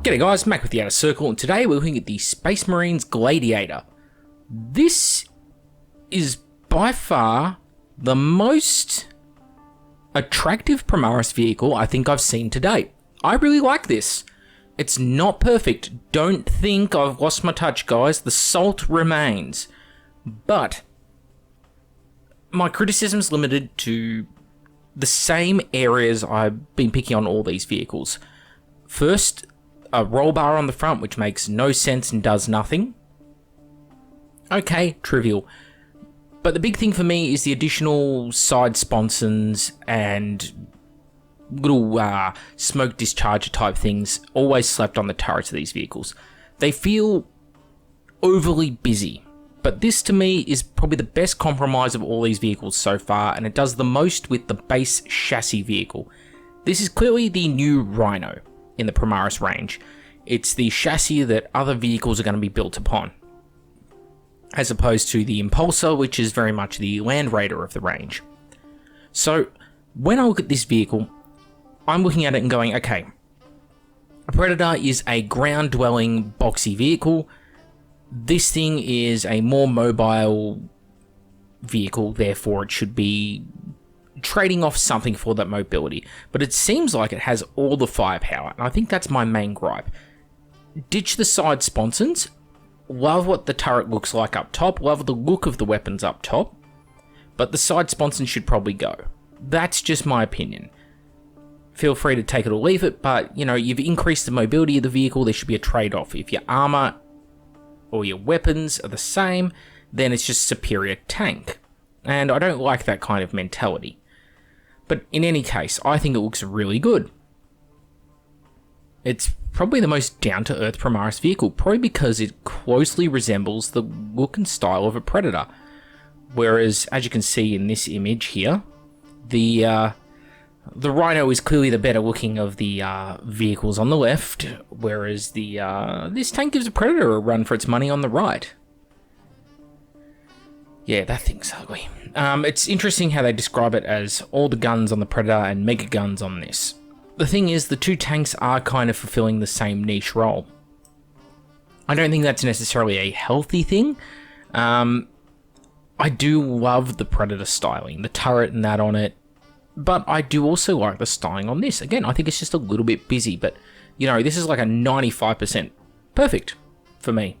G'day guys, Mac with the Outer Circle, and today we're looking at the Space Marines Gladiator. This is by far the most attractive Primaris vehicle I think I've seen to date. I really like this. It's not perfect. Don't think I've lost my touch, guys. The salt remains. But my criticism's limited to the same areas I've been picking on all these vehicles. First, a roll bar on the front, which makes no sense and does nothing. Okay, trivial. But the big thing for me is the additional side sponsons and little smoke discharger type things always slapped on the turrets of these vehicles. They feel overly busy, but this to me is probably the best compromise of all these vehicles so far, and it does the most with the base chassis vehicle. This is clearly the new Rhino in the Primaris range. It's the chassis that other vehicles are going to be built upon, as opposed to the Impulsor, which is very much the Land Raider of the range. So when I look at this vehicle, I'm looking at it and going, okay, a Predator is a ground-dwelling, boxy vehicle. This thing is a more mobile vehicle, therefore it should be trading off something for that mobility. But it seems like it has all the firepower, and I think that's my main gripe. Ditch the side sponsons. Love what the turret looks like up top. Love the look of the weapons up top. But the side sponsons should probably go. That's just my opinion. Feel free to take it or leave it, but, you know, you've increased the mobility of the vehicle, there should be a trade-off. If your armor or your weapons are the same, then it's just superior tank. And I don't like that kind of mentality. But in any case, I think it looks really good. It's probably the most down-to-earth Primaris vehicle, probably because it closely resembles the look and style of a Predator. Whereas, as you can see in this image here, the Rhino is clearly the better looking of the vehicles on the left, whereas this tank gives a Predator a run for its money on the right. Yeah, that thing's ugly. It's interesting how they describe it as all the guns on the Predator and mega guns on this. The thing is, the two tanks are kind of fulfilling the same niche role. I don't think that's necessarily a healthy thing. I do love the Predator styling, the turret and that on it, but I do also like the styling on this. Again, I think it's just a little bit busy, but, you know, this is like a 95% perfect for me.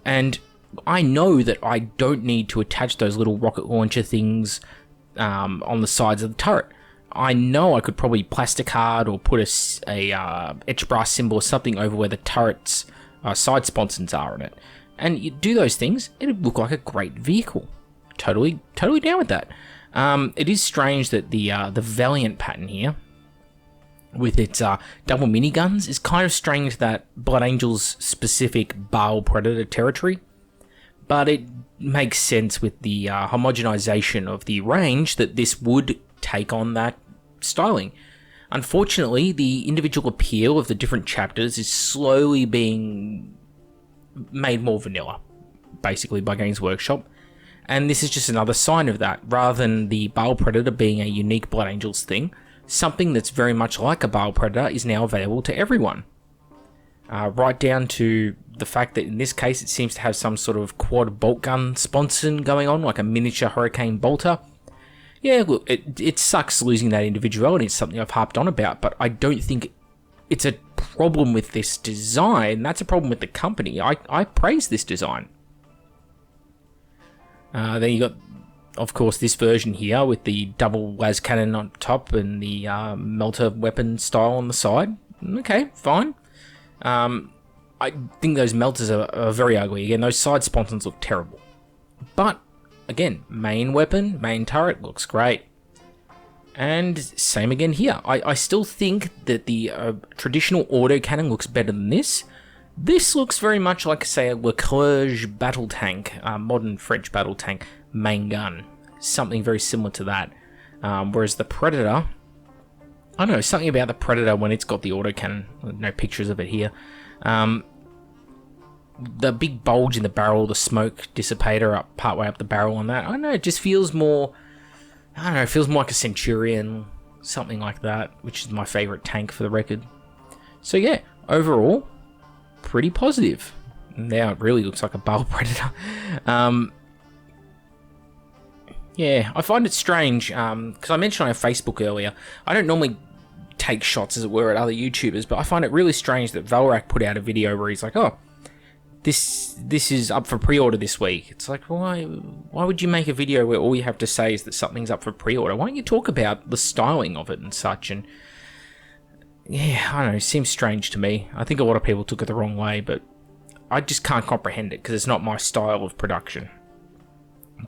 And I know that I don't need to attach those little rocket launcher things on the sides of the turret. I know I could probably plastic hard or put a etch brass symbol or something over where the turret's side sponsons are on it. And you do those things, it'd look like a great vehicle. Totally down with that. It is strange that the Valiant pattern here, with its double miniguns, is kind of strange that Blood Angel's specific Baal Predator territory. But it makes sense with the homogenization of the range that this would take on that styling. Unfortunately, the individual appeal of the different chapters is slowly being made more vanilla, basically, by Games Workshop. And this is just another sign of that. Rather than the Baal Predator being a unique Blood Angels thing, something that's very much like a Baal Predator is now available to everyone. Right down to the fact that in this case it seems to have some sort of quad bolt gun sponson going on, like a miniature Hurricane Bolter. Yeah, look, it sucks losing that individuality. It's something I've harped on about, but I don't think it's a problem with this design. That's a problem with the company. I praise this design. Then you got, of course, this version here with the double las cannon on top and the melter weapon style on the side. Okay, fine. I think those melters are very ugly. Again, those side sponsons look terrible. But, again, main weapon, main turret looks great. And same again here. I still think that the traditional autocannon looks better than this. This looks very much like, say, a Leclerc battle tank, modern French battle tank main gun. Something very similar to that. Whereas the Predator, I don't know, something about the Predator when it's got the autocannon. No pictures of it here. The big bulge in the barrel, the smoke dissipator up partway up the barrel on that. I don't know, it just feels more, I don't know, it feels more like a Centurion, something like that, which is my favourite tank for the record. So yeah, overall, pretty positive. Now it really looks like a Bale Predator. Yeah, I find it strange, because I mentioned on our Facebook earlier, I don't normally take shots, as it were, at other YouTubers, but I find it really strange that Valrak put out a video where he's like, oh, this is up for pre-order this week. It's like, why would you make a video where all you have to say is that something's up for pre-order? Why don't you talk about the styling of it and such? And yeah, I don't know, it seems strange to me. I think a lot of people took it the wrong way, but I just can't comprehend it because it's not my style of production.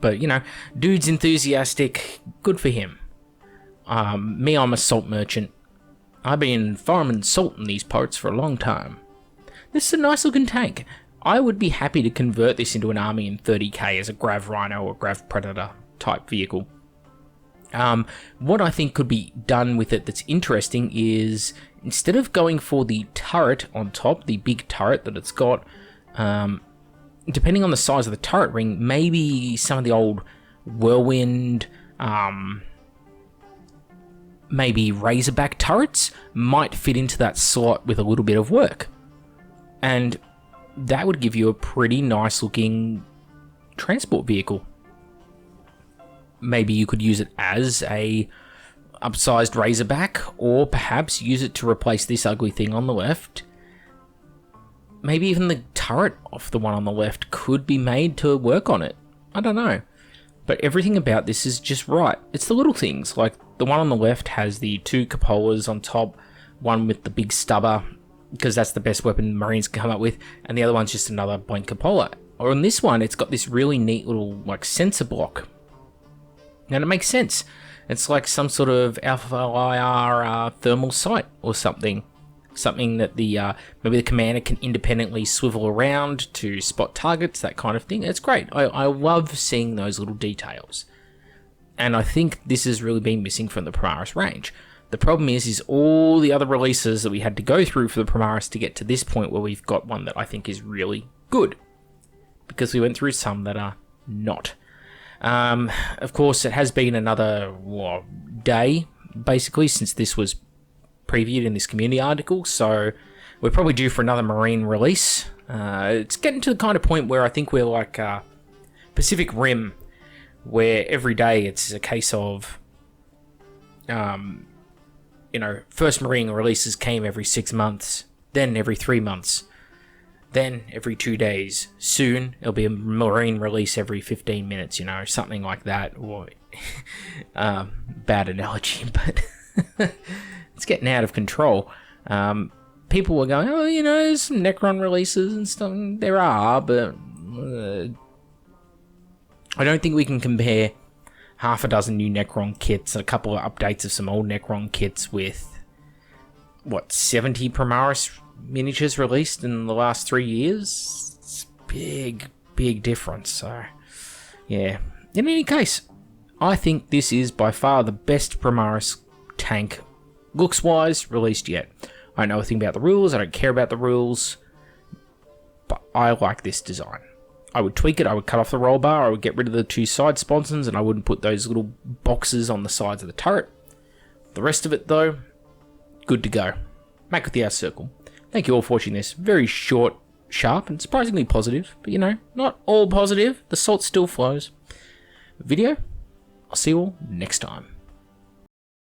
But, you know, dude's enthusiastic, good for him. Me, I'm a salt merchant. I've been farming salt in these parts for a long time. This is a nice looking tank. I would be happy to convert this into an army in 30k as a Grav Rhino or Grav Predator type vehicle. What I think could be done with it that's interesting is, instead of going for the turret on top, the big turret that it's got, depending on the size of the turret ring, maybe some of the old Whirlwind, maybe Razorback turrets might fit into that slot with a little bit of work. And that would give you a pretty nice looking transport vehicle. Maybe you could use it as a upsized Razorback, or perhaps use it to replace this ugly thing on the left. Maybe even the turret off the one on the left could be made to work on it. I don't know. But everything about this is just right. It's the little things, like the one on the left has the 2 cupolas on top, one with the big stubber, because that's the best weapon Marines can come up with, and the other one's just another blank cupola. Or on this one, it's got this really neat little like sensor block. And it makes sense. It's like some sort of Alpha IR thermal sight or something. Something that the maybe the commander can independently swivel around to spot targets, that kind of thing. It's great. I love seeing those little details. And I think this has really been missing from the Primaris range. The problem is all the other releases that we had to go through for the Primaris to get to this point where we've got one that I think is really good. Because we went through some that are not. Of course, it has been another day, basically, since this was previewed in this community article, so we're probably due for another Marine release. It's getting to the kind of point where I think we're like Pacific Rim, where every day it's a case of, you know, first Marine releases came every 6 months, then every 3 months, then every 2 days. Soon it'll be a Marine release every 15 minutes, you know, something like that. Or bad analogy, but it's getting out of control. People were going, oh, you know, there's some Necron releases and stuff. There are, but I don't think we can compare half a dozen new Necron kits and a couple of updates of some old Necron kits with, what, 70 Primaris miniatures released in the last 3 years. It's big difference. So, yeah. In any case, I think this is by far the best Primaris tank, looks-wise, released yet. I don't know a thing about the rules, I don't care about the rules, but I like this design. I would tweak it, I would cut off the roll bar, I would get rid of the 2 side sponsons, and I wouldn't put those little boxes on the sides of the turret. The rest of it, though, good to go. Back with the hour circle. Thank you all for watching this. Very short, sharp, and surprisingly positive, but you know, not all positive. The salt still flows. Video, I'll see you all next time.